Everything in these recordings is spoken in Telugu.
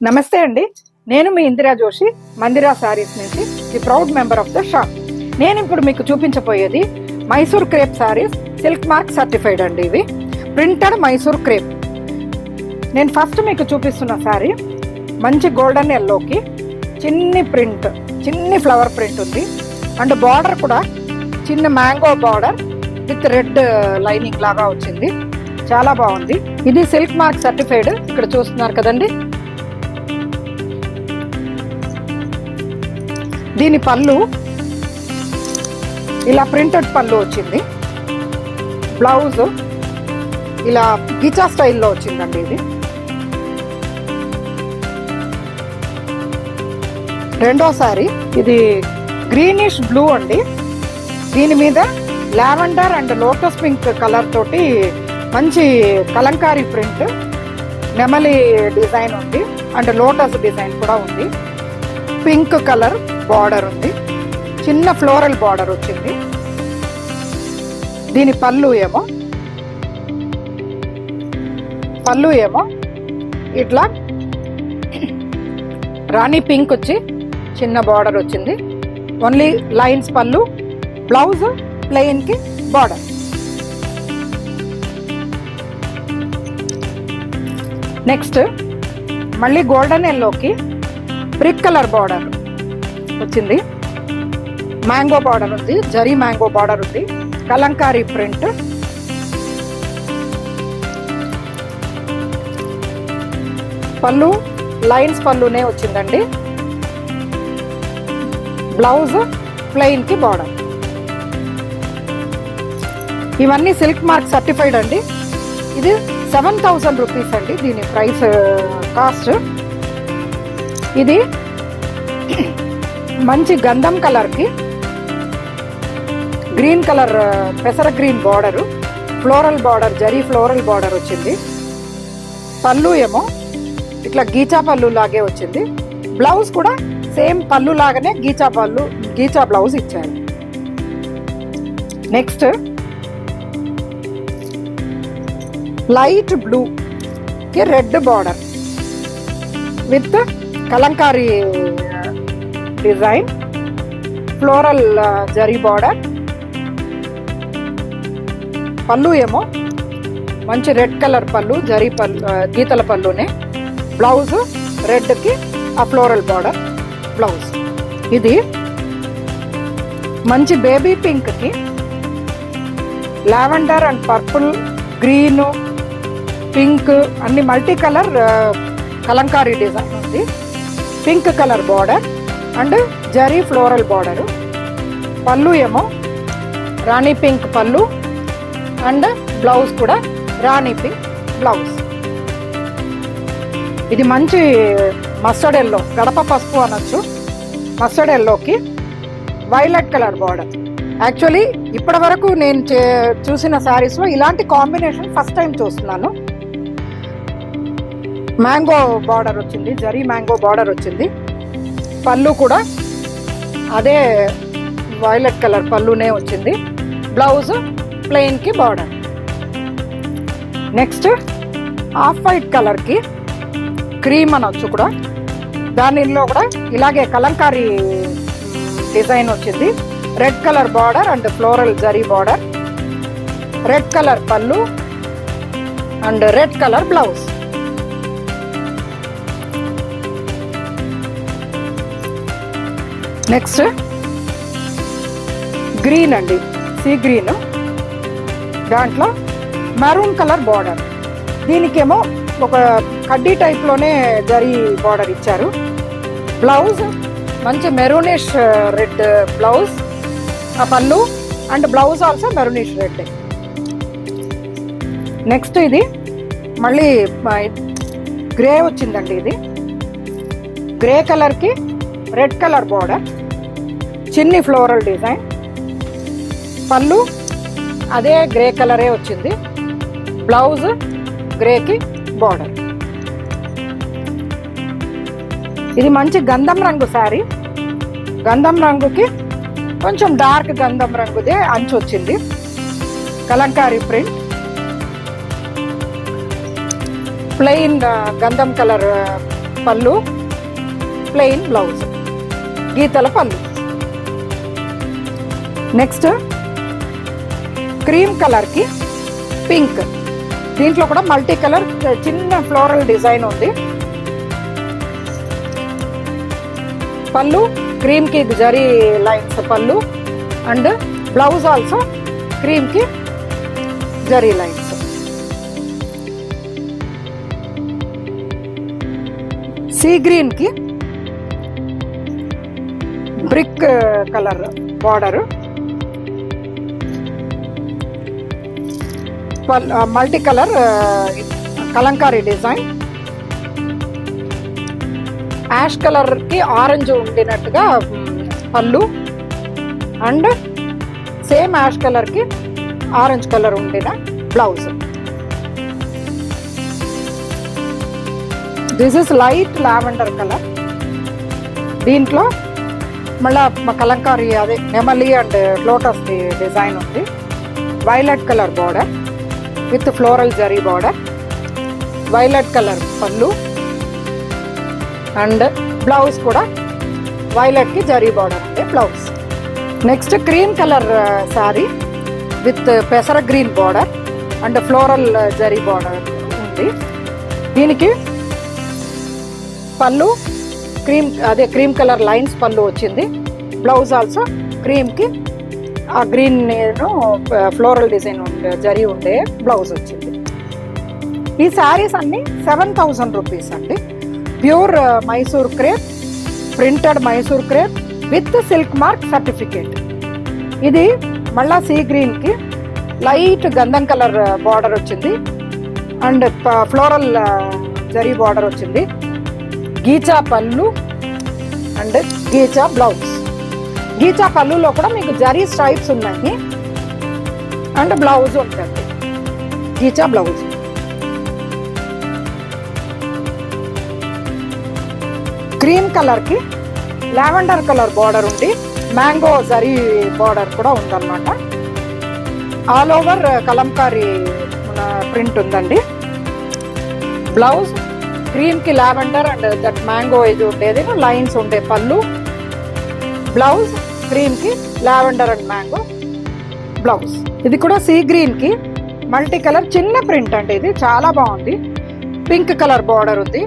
నమస్తే అండి, నేను మీ ఇందిరా జోషి, మందిరా సారీస్ నుంచి the proud member of the shop. నేను ఇప్పుడు మీకు చూపించబోయేది Mysore crepe sarees, silk mark certified అండి. ఇవి ప్రింటెడ్ మైసూర్ క్రేప్. నేను ఫస్ట్ మీకు చూపిస్తున్న సారీ మంచి గోల్డెన్ ఎల్లోకి చిన్ని ఫ్లవర్ ప్రింట్ ఉంది. అండ్ బార్డర్ కూడా చిన్న mango border with red lining లాగా వచ్చింది. చాలా బాగుంది. ఇది సిల్క్ మార్క్ సర్టిఫైడ్. ఇక్కడ చూస్తున్నారు కదండి. దీని పళ్ళు ఇలా ప్రింటెడ్ పళ్ళు వచ్చింది. బ్లౌజ్ ఇలా గిచా స్టైల్లో వచ్చిందండి. ఇది రెండో సారీ. ఇది గ్రీనిష్ బ్లూ అండి. దీని మీద lavender and lotus pink colour తోటి మంచి కలంకారీ ప్రింట్, నెమలి డిజైన్ ఉంది అండ్ లోటస్ డిజైన్ కూడా ఉంది. పింక్ కలర్ బార్డర్ ఉంది. చిన్న ఫ్లోరల్ బార్డర్ వచ్చింది. దీని పళ్ళు ఏమో ఇట్లా రాణి పింక్ వచ్చి చిన్న బార్డర్ వచ్చింది. ఓన్లీ లైన్స్ పళ్ళు. బ్లౌజ్ ప్లెయిన్ కి బార్డర్. నెక్స్ట్ మళ్ళీ గోల్డెన్ ఎల్లోకి బ్రిక్ కలర్ బార్డర్ వచ్చింది. మ్యాంగో బార్డర్ ఉంది, జరీ మ్యాంగో బార్డర్ ఉంది. కలంకారీ ప్రింట్. పళ్ళు లైన్స్ పళ్ళునే వచ్చిందండి. బ్లౌజ్ ప్లెయిన్ కి బార్డర్. ఇవన్నీ సిల్క్ మార్క్ సర్టిఫైడ్ అండి. ఇది 7,000 రూపీస్ అండి దీని ప్రైస్ కాస్ట్. ఇది మంచి గంధం కలర్ కి గ్రీన్ కలర్ పెసర green border, floral border, zari floral border వచ్చింది. పళ్ళు ఏమో ఇట్లా గీచా పళ్ళు లాగే వచ్చింది. బ్లౌజ్ కూడా సేమ్ పళ్ళు లాగానే గీచా బ్లౌజ్ ఇచ్చారు. నెక్స్ట్ లైట్ బ్లూ కి red border with Kalamkari design, floral zari border. పళ్ళు ఏమో మంచి రెడ్ కలర్ పళ్ళు, జరీ పళ్ళు, గీతల పళ్ళునే. బ్లౌజ్ రెడ్ కి ఆ ఫ్లోరల్ బార్డర్ బ్లౌజ్. ఇది మంచి బేబీ పింక్ కి lavender and purple, green, pink అన్ని మల్టీ కలర్ కలంకారీ డిజైన్ ఉంది. Pink colour border and zari floral border. పళ్ళు ఏమో రాణి పింక్ పళ్ళు అండ్ బ్లౌజ్ కూడా రాణి పింక్ బ్లౌజ్. ఇది మంచి మస్టర్డ్ ఎల్లో, గడప పసుపు అనొచ్చు. మస్టర్డ్ ఎల్లోకి వైలెట్ కలర్ బార్డర్. యాక్చువల్లీ ఇప్పటి వరకు నేను చూసిన శారీస్ లో ఇలాంటి కాంబినేషన్ ఫస్ట్ టైం చూస్తున్నాను. మ్యాంగో బార్డర్ వచ్చింది, జరీ మ్యాంగో బార్డర్ వచ్చింది. పళ్ళు కూడా అదే వైలెట్ కలర్ పళ్ళునే వచ్చింది. బ్లౌజ్ ప్లెయిన్ కి border. Next off white colour కి క్రీమ్ అనొచ్చు కూడా. దానిలో కూడా ఇలాగే కలంకారీ డిజైన్ వచ్చింది. Red colour border and floral zari border. Red colour పళ్ళు and red colour blouse. Next green అండి, సీ గ్రీన్. దాంట్లో మెరూన్ కలర్ బార్డర్. దీనికేమో ఒక కడ్డీ టైప్లోనే జరీ బార్డర్ ఇచ్చారు. బ్లౌజ్ మంచి మెరూనిష్ రెడ్ బ్లౌజ్. ఆ పళ్ళు and blouse also maroonish red. Next ఇది మళ్ళీ గ్రే వచ్చిందండి. ఇది గ్రే కలర్కి రెడ్ కలర్ బార్డర్, చిన్ని ఫ్లోరల్ డిజైన్. పళ్ళు అదే గ్రే కలరే వచ్చింది. బ్లౌజ్ గ్రేకి బార్డర్. ఇది మంచి గంధం రంగు శారీ. గంధం రంగుకి కొంచెం డార్క్ గంధం రంగుదే అంచు వచ్చింది. కలంకారీ ప్రింట్. ప్లెయిన్ గంధం కలర్ పళ్ళు, ప్లెయిన్ బ్లౌజ్, గీతల పళ్ళు. నెక్స్ట్ క్రీమ్ కలర్కి పింక్, దీంట్లో కూడా మల్టీ కలర్ చిన్న ఫ్లోరల్ డిజైన్ ఉంది. పళ్ళు క్రీమ్ కి జరీ లైన్స్ పళ్ళు, అండ్ బ్లౌజ్ ఆల్సో క్రీమ్ కి జరీ లైన్స్. సీ గ్రీన్ కి brick colour border, multi colour Kalamkari design. Ash colour కి ఆరెంజ్ ఉండినట్టుగా పళ్ళు, అండ్ సేమ్ యాష్ కలర్ కి ఆరెంజ్ కలర్ ఉండిన blouse. This is light lavender colour. దీంట్లో మళ్ళా కలంకారీ అదే నెమలి అండ్ లోటస్ డిజైన్ ఉంది. Violet colour border with floral zari border, violet colour పళ్ళు, అండ్ బ్లౌజ్ కూడా వైలెట్ కి జరీ బార్డర్ ఉంది blouse. Next cream colour sari with పెసర green border and floral zari border ఉంది. దీనికి పళ్ళు క్రీమ్ కలర్ లైన్స్ పళ్ళు వచ్చింది. బ్లౌజ్ ఆల్సో క్రీమ్ కి ఆ గ్రీన్ ఫ్లోరల్ డిజైన్ జరీ ఉండే బ్లౌజ్ వచ్చింది. ఈ శారీస్ అన్ని 7,000 రూపీస్ అండి. Pure Mysore crepe, printed Mysore crepe with silk mark certificate. ఇది మళ్ళా సీ గ్రీన్ కి లైట్ గంధం కలర్ బార్డర్ వచ్చింది అండ్ ఫ్లోరల్ జరీ బార్డర్ వచ్చింది. గీచా పళ్ళు అండ్ గీచా బ్లౌజ్. గీచా పళ్ళులో కూడా మీకు జరీ స్ట్రైప్స్ ఉన్నాయి అండ్ బ్లౌజ్ ఉంటుంది, గీచా బ్లౌజ్. క్రీమ్ కలర్ కి లావెండర్ కలర్ బార్డర్ ఉంది, మ్యాంగో జరీ బార్డర్ కూడా ఉందన్నమాట. ఆల్ ఓవర్ కలంకారీ ప్రింట్ ఉందండి. బ్లౌజ్ క్రీమ్ కి లావెండర్ అండ్ దట్ మ్యాంగో ఇది ఉండేది లైన్స్ ఉండే పళ్ళు, బ్లౌజ్ క్రీమ్ కి లావెండర్ అండ్ మ్యాంగో బ్లౌజ్. ఇది కూడా సీ గ్రీన్ కి మల్టీ కలర్ చిన్న ప్రింట్ అండి, ఇది చాలా బాగుంది. పింక్ కలర్ బార్డర్ ఉంది,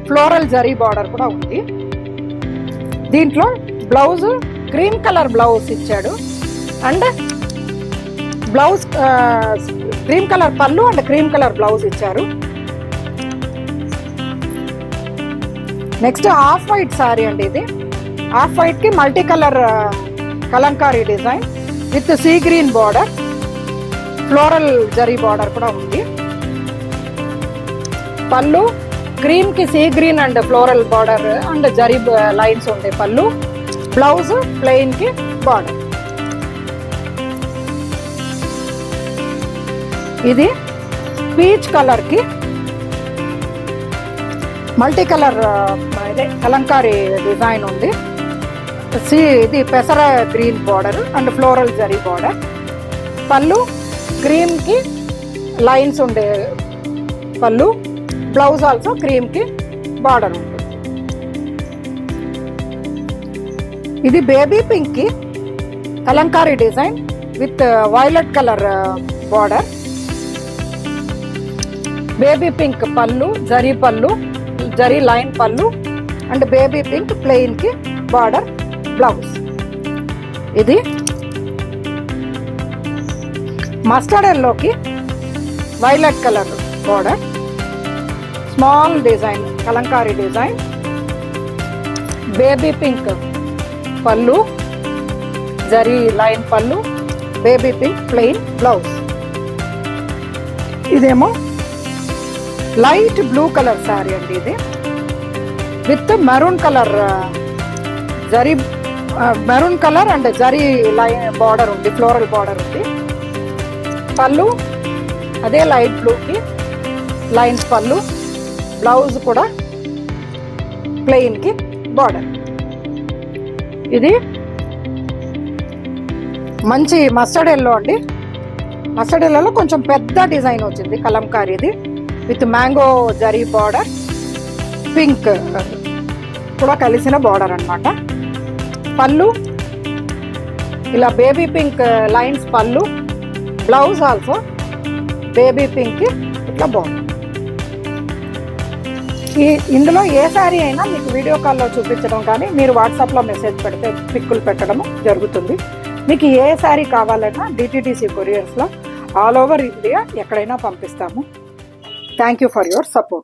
ఫ్లోరల్ జరీ బార్డర్ కూడా ఉంది. దీంట్లో బ్లౌజ్ క్రీమ్ కలర్ బ్లౌజ్ ఇచ్చాడు అండ్ బ్లౌజ్ క్రీమ్ కలర్ పళ్ళు అండ్ క్రీమ్ కలర్ బ్లౌజ్ ఇచ్చారు. నెక్స్ట్ ఆఫ్ వైట్ సారీ అండి. ఇది ఆఫ్ వైట్ కి multi colour Kalamkari design with sea green border, floral zari border కూడా ఉంది. పళ్ళు క్రీమ్ కి sea green and floral border and zari lines ఉండే పళ్ళు, బ్లౌజ్ ప్లెయిన్ కి బార్డర్. ఇది పీచ్ కలర్ కి మల్టీ కలర్ కలంకారీ డిజైన్ ఉంది. ఇది పెసర green border and floral zari border. పళ్ళు క్రీమ్ కి లైన్స్ ఉండే పళ్ళు, బ్లౌజ్ ఆల్సో క్రీమ్ కి బార్డర్ ఉంటుంది. ఇది బేబీ పింక్ కి Kalamkari design with violet colour border. Baby pink పళ్ళు, జరీ లైన్ పళ్ళు అండ్ బేబీ పింక్ ప్లెయిన్ కి బార్డర్ బ్లౌజ్. ఇది మస్టర్డ్ ఎల్లోకి violet colour border, small design Kalamkari design. Baby pink పళ్ళు, జరీ లైన్ పళ్ళు, బేబీ పింక్ ప్లెయిన్ బ్లౌజ్. ఇదేమో లైట్ బ్లూ కలర్ శారీ అండి. ఇది with maroon colour zari, maroon colour and zari line border ఉంది, ఫ్లోరల్ బార్డర్ ఉంది. పళ్ళు అదే లైట్ బ్లూకి లైన్స్ పళ్ళు, బ్లౌజ్ కూడా ప్లెయిన్ కి బార్డర్. ఇది మంచి మస్టర్డ్ ఎల్లో అండి. మస్టర్డ్ ఎల్లోలో కొంచెం పెద్ద డిజైన్ వచ్చింది కలంకారీది with mango zari border pink కూడా కలిసిన బార్డర్ అన్నమాట. పళ్ళు ఇలా బేబీ పింక్ లైన్స్ పళ్ళు, బ్లౌజ్ ఆల్సో బేబీ పింక్ ఇట్లా బాగుంది. ఇందులో ఏ శారీ అయినా మీకు వీడియో కాల్లో చూపించడం కానీ మీరు వాట్సాప్లో మెసేజ్ పెడితే పిక్కులు పెట్టడం జరుగుతుంది. మీకు ఏ శారీ కావాలన్నా డిటిడిసి కొరియర్స్లో ఆల్ ఓవర్ ఇండియా ఎక్కడైనా పంపిస్తాము. Thank you for your support.